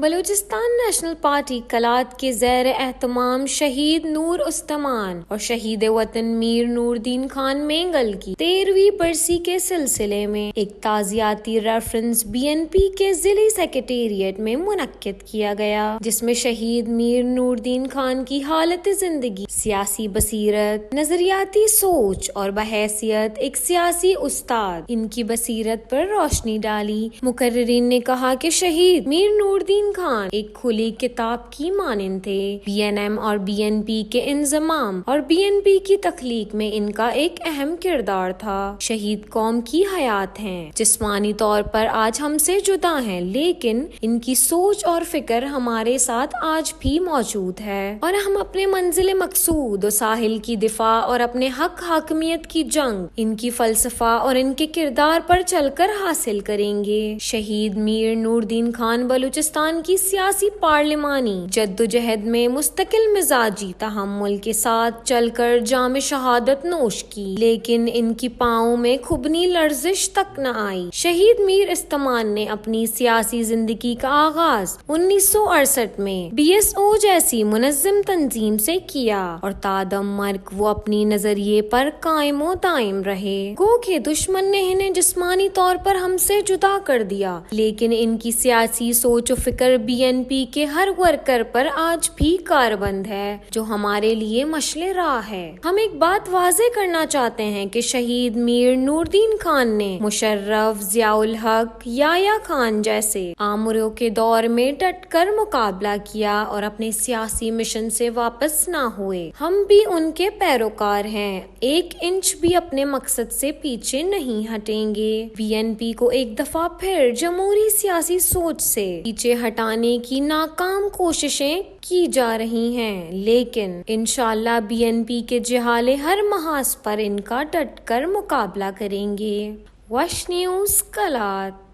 Balochistan national party Kalat کے زیر اہتمام شہید نور استمان اور شہید وطن میر نور الدین خان مینگل کی 13ویں برسی کے سلسلے میں ایک تعزیتی ریفرنس BNP کے ضلعی سیکریٹریٹ میں منعقد کیا گیا، جس میں شہید میر نور الدین خان کی حالت زندگی، سیاسی بصیرت، نظریاتی سوچ اور بحیثیت ایک سیاسی استاد ان کی بصیرت پر روشنی ڈالی۔ مقررین نے کہا کہ شہید میر نور الدین خان ایک کھلی کتاب کی مانند تھے۔ BNM اور BNP کے انضمام اور BNP کی تخلیق میں ان کا ایک اہم کردار تھا۔ شہید قوم کی حیات ہیں، جسمانی طور پر آج ہم سے جدا ہیں، لیکن ان کی سوچ اور فکر ہمارے ساتھ آج بھی موجود ہے، اور ہم اپنے منزل مقصود و ساحل کی دفاع اور اپنے حق حاکمیت کی جنگ ان کی فلسفہ اور ان کے کردار پر چل کر حاصل کریں گے۔ شہید میر نور الدین خان بلوچستان کی سیاسی پارلیمانی جدوجہد میں مستقل مزاجی تحمل کے ساتھ چل کر جام شہادت نوش کی، لیکن ان کی پاؤں میں کھبنی لرزش تک نہ آئی۔ شہید میر استمان نے اپنی سیاسی زندگی کا آغاز 1968 میں BSO جیسی منظم تنظیم سے کیا، اور تادم مرگ وہ اپنی نظریے پر قائم و دائم رہے۔ گو کہ دشمن نے انہیں جسمانی طور پر ہم سے جدا کر دیا، لیکن ان کی سیاسی سوچ و فکر BNP کے ہر ورکر پر آج بھی کاربند ہے، جو ہمارے لیے مشعل راہ ہے۔ ہم ایک بات واضح کرنا چاہتے ہیں کہ شہید میر نور الدین خان نے مشرف، ضیاء الحق، یحییٰ خان جیسے آمروں کے دور میں ڈٹ کر مقابلہ کیا اور اپنے سیاسی مشن سے واپس نہ ہوئے۔ ہم بھی ان کے پیروکار ہیں، ایک انچ بھی اپنے مقصد سے پیچھے نہیں ہٹیں گے۔ BNP کو ایک دفعہ پھر جمہوری سیاسی سوچ سے پیچھے ہٹانے کی ناکام کوششیں کی جا رہی ہیں، لیکن انشاءاللہ BNP کے جہالے ہر محاذ پر ان کا ڈٹ کر مقابلہ کریں گے۔ وش نیوز کلات۔